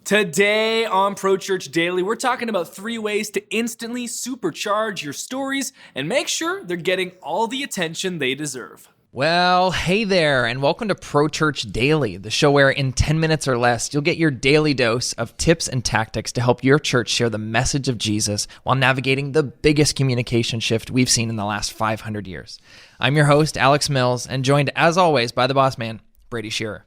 Today on Pro Church Daily, we're talking about 3 ways to instantly supercharge your stories and make sure they're getting all the attention they deserve. Well, hey there, and welcome to Pro Church Daily, the show where in 10 minutes or less, you'll get your daily dose of tips and tactics to help your church share the message of Jesus while navigating the biggest communication shift we've seen in the last 500 years. I'm your host, Alex Mills, and joined as always by the boss man, Brady Shearer.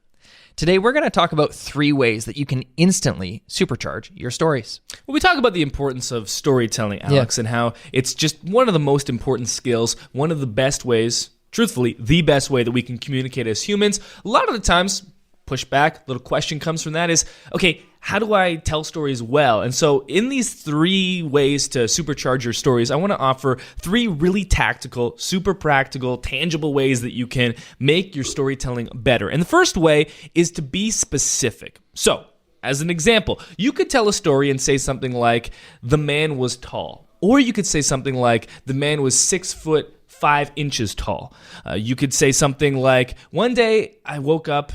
Today, we're going to talk about 3 ways that you can instantly supercharge your stories. Well, we talk about the importance of storytelling, Alex, and how it's just one of the most important skills, one of the best ways, truthfully, the best way that we can communicate as humans. A lot of the times, pushback, little question comes from that is, okay, how do I tell stories well? And so in these 3 ways to supercharge your stories, I want to offer 3 really tactical, super practical, tangible ways that you can make your storytelling better. And the first way is to be specific. So, as an example, you could tell a story and say something like, the man was tall. Or you could say something like, the man was 6'5" tall. You could say something like, one day I woke up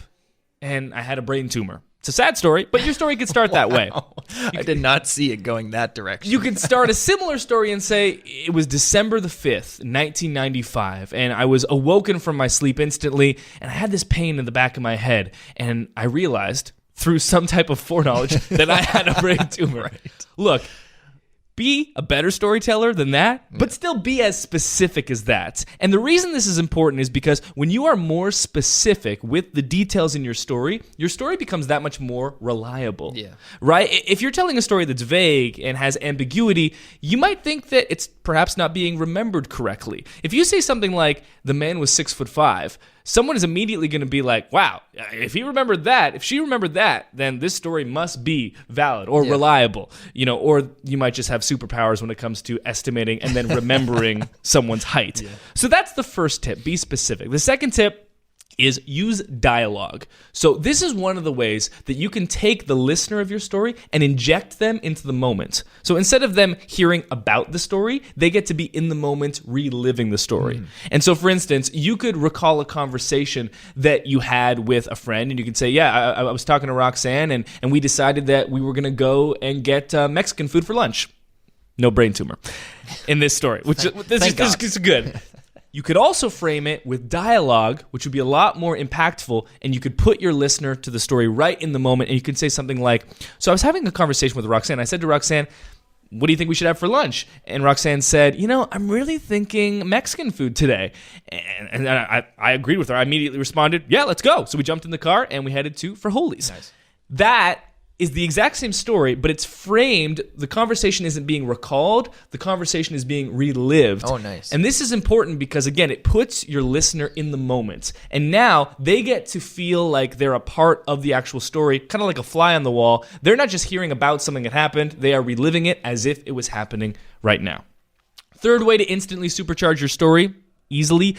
and I had a brain tumor. It's a sad story, but your story could start that way. I did not see it going that direction. You could start a similar story and say, it was December the 5th, 1995, and I was awoken from my sleep instantly, and I had this pain in the back of my head, and I realized, through some type of foreknowledge, that I had a brain tumor. Right. Look, be a better storyteller than that, but still be as specific as that. And the reason this is important is because when you are more specific with the details in your story becomes that much more reliable. Yeah. Right? If you're telling a story that's vague and has ambiguity, you might think that it's perhaps not being remembered correctly. If you say something like, the man was 6'5", someone is immediately going to be like, wow, if he remembered that, if she remembered that, then this story must be valid or reliable, or you might just have superpowers when it comes to estimating and then remembering someone's height. Yeah. So that's the first tip, be specific. The second tip is use dialogue. So this is one of the ways that you can take the listener of your story and inject them into the moment. So instead of them hearing about the story, they get to be in the moment reliving the story. And so for instance, you could recall a conversation that you had with a friend and you could say, yeah, I was talking to Roxanne and we decided that we were going to go and get Mexican food for lunch. No brain tumor in this story, which this is good. You could also frame it with dialogue, which would be a lot more impactful, and you could put your listener to the story right in the moment, and you could say something like, so I was having a conversation with Roxanne. I said to Roxanne, what do you think we should have for lunch? And Roxanne said, I'm really thinking Mexican food today. And I agreed with her. I immediately responded, yeah, let's go. So we jumped in the car, and we headed to Frijoles. Nice. That is the exact same story, but it's framed. The conversation isn't being recalled. The conversation is being relived. Oh, nice. And this is important because, again, it puts your listener in the moment. And now they get to feel like they're a part of the actual story, kind of like a fly on the wall. They're not just hearing about something that happened. They are reliving it as if it was happening right now. Third way to instantly supercharge your story easily,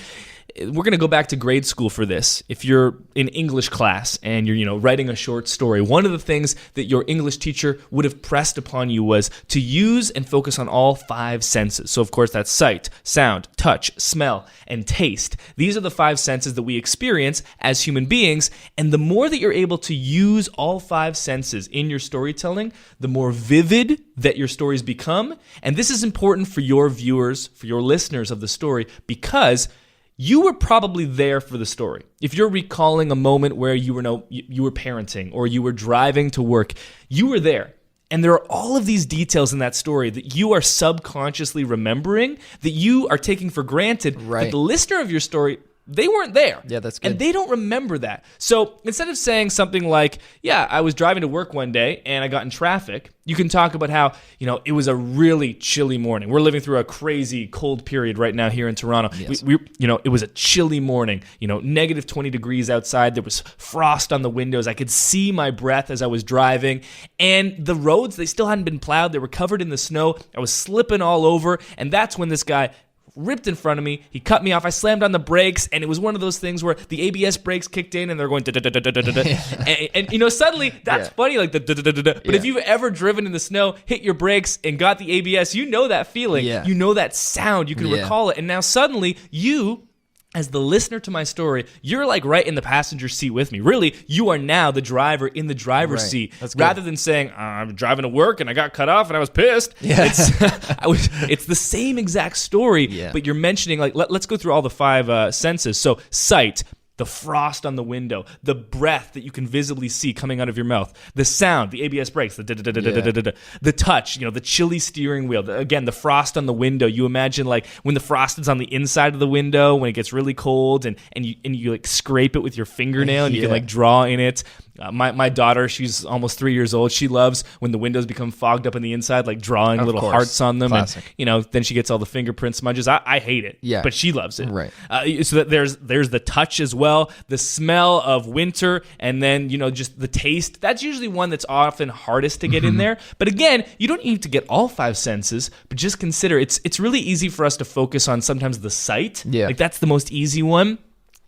we're going to go back to grade school for this. If you're in English class and you're, writing a short story, one of the things that your English teacher would have pressed upon you was to use and focus on all 5 senses. So, of course, that's sight, sound, touch, smell, and taste. These are the 5 senses that we experience as human beings, and the more that you're able to use all 5 senses in your storytelling, the more vivid that your stories become. And this is important for your viewers, for your listeners of the story, because you were probably there for the story. If you're recalling a moment where you were parenting or you were driving to work, you were there. And there are all of these details in that story that you are subconsciously remembering, that you are taking for granted, right. That the listener of your story, they weren't there. Yeah, that's good. And they don't remember that. So instead of saying something like, yeah, I was driving to work one day and I got in traffic, you can talk about how, it was a really chilly morning. We're living through a crazy cold period right now here in Toronto. Yes. It was a chilly morning, negative 20 degrees outside. There was frost on the windows. I could see my breath as I was driving. And the roads, they still hadn't been plowed. They were covered in the snow. I was slipping all over. And that's when this guy ripped in front of me. He cut me off. I slammed on the brakes, and it was one of those things where the ABS brakes kicked in, and they're going da-da-da-da-da-da-da. And suddenly, that's funny, like the da-da-da-da-da. But if you've ever driven in the snow, hit your brakes, and got the ABS, you know that feeling. Yeah. You know that sound. You can recall it. And now suddenly, you as the listener to my story, you're like right in the passenger seat with me. Really, you are now the driver in the driver's seat. That's good. Rather than saying, I'm driving to work and I got cut off and I was pissed. Yeah. It's the same exact story, but you're mentioning, like, let's go through all the 5 senses. So sight, the frost on the window, the breath that you can visibly see coming out of your mouth, the sound, the ABS brakes, the touch, the chilly steering wheel, again, the frost on the window. You imagine like when the frost is on the inside of the window, when it gets really cold and you like scrape it with your fingernail and you can like draw in it. My daughter, she's almost 3 years old. She loves when the windows become fogged up on the inside, like drawing little hearts on them. Classic. And, then she gets all the fingerprint smudges. I hate it, but she loves it. Right. So that there's the touch as well, the smell of winter, and then, just the taste. That's usually one that's often hardest to get in there. But again, you don't need to get all 5 senses, but just consider it's really easy for us to focus on sometimes the sight. Yeah. Like that's the most easy one.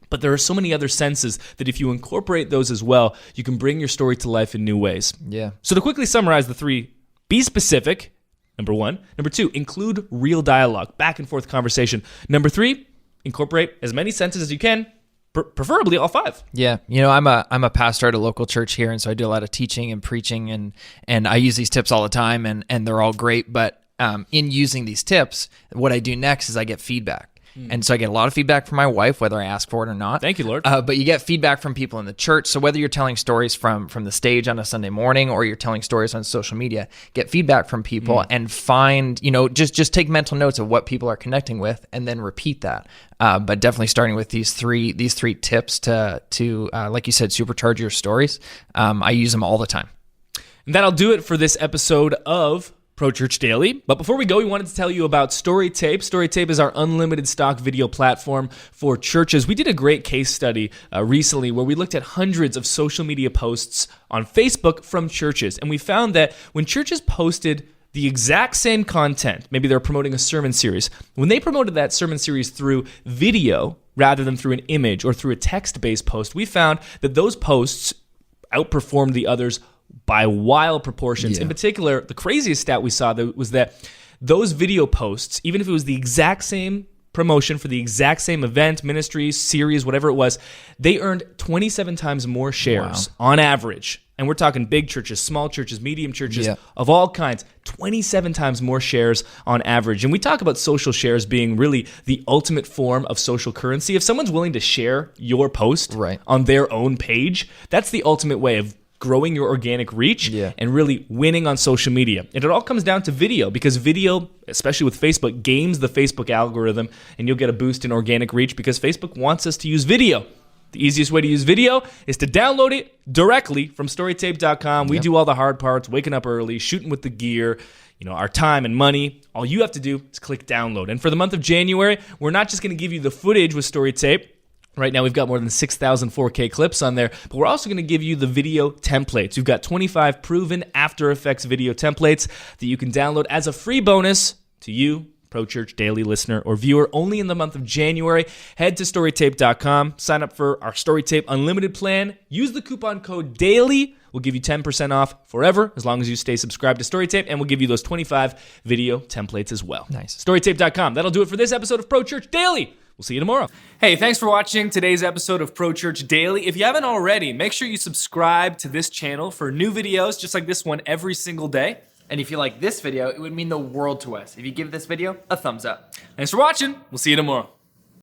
But there are so many other senses that if you incorporate those as well, you can bring your story to life in new ways. Yeah. So to quickly summarize the 3, be specific, number 1. Number 2, include real dialogue, back and forth conversation. Number 3, incorporate as many senses as you can, preferably all 5. Yeah. I'm a pastor at a local church here, and so I do a lot of teaching and preaching, and I use these tips all the time, and they're all great. But in using these tips, what I do next is I get feedback. And so I get a lot of feedback from my wife, whether I ask for it or not. Thank you, Lord. But you get feedback from people in the church. So whether you're telling stories from the stage on a Sunday morning or you're telling stories on social media, get feedback from people and find, just take mental notes of what people are connecting with and then repeat that. But definitely starting with these three tips to like you said, supercharge your stories. I use them all the time. And that'll do it for this episode of Pro Church Daily. But before we go, we wanted to tell you about StoryTape. StoryTape is our unlimited stock video platform for churches. We did a great case study recently where we looked at hundreds of social media posts on Facebook from churches. And we found that when churches posted the exact same content, maybe they're promoting a sermon series, when they promoted that sermon series through video rather than through an image or through a text-based post, we found that those posts outperformed the others by wild proportions. In particular, the craziest stat we saw was that those video posts, even if it was the exact same promotion for the exact same event, ministry, series, whatever it was, they earned 27 times more shares on average. And we're talking big churches, small churches, medium churches of all kinds, 27 times more shares on average. And we talk about social shares being really the ultimate form of social currency. If someone's willing to share your post on their own page, that's the ultimate way of growing your organic reach and really winning on social media. And it all comes down to video, because video, especially with Facebook, games the Facebook algorithm, and you'll get a boost in organic reach because Facebook wants us to use video. The easiest way to use video is to download it directly from storytape.com. We do all the hard parts, waking up early, shooting with the gear, our time and money. All you have to do is click download. And for the month of January, we're not just going to give you the footage with StoryTape. Right now, we've got more than 6,000 4K clips on there, but we're also going to give you the video templates. We've got 25 proven After Effects video templates that you can download as a free bonus to you, Pro Church Daily listener or viewer, only in the month of January. Head to storytape.com, sign up for our StoryTape Unlimited plan, use the coupon code DAILY. We'll give you 10% off forever as long as you stay subscribed to StoryTape, and we'll give you those 25 video templates as well. Nice. Storytape.com. That'll do it for this episode of Pro Church Daily. We'll see you tomorrow. Hey, thanks for watching today's episode of Pro Church Daily. If you haven't already, make sure you subscribe to this channel for new videos just like this one every single day. And if you like this video, it would mean the world to us if you give this video a thumbs up. Thanks for watching. We'll see you tomorrow.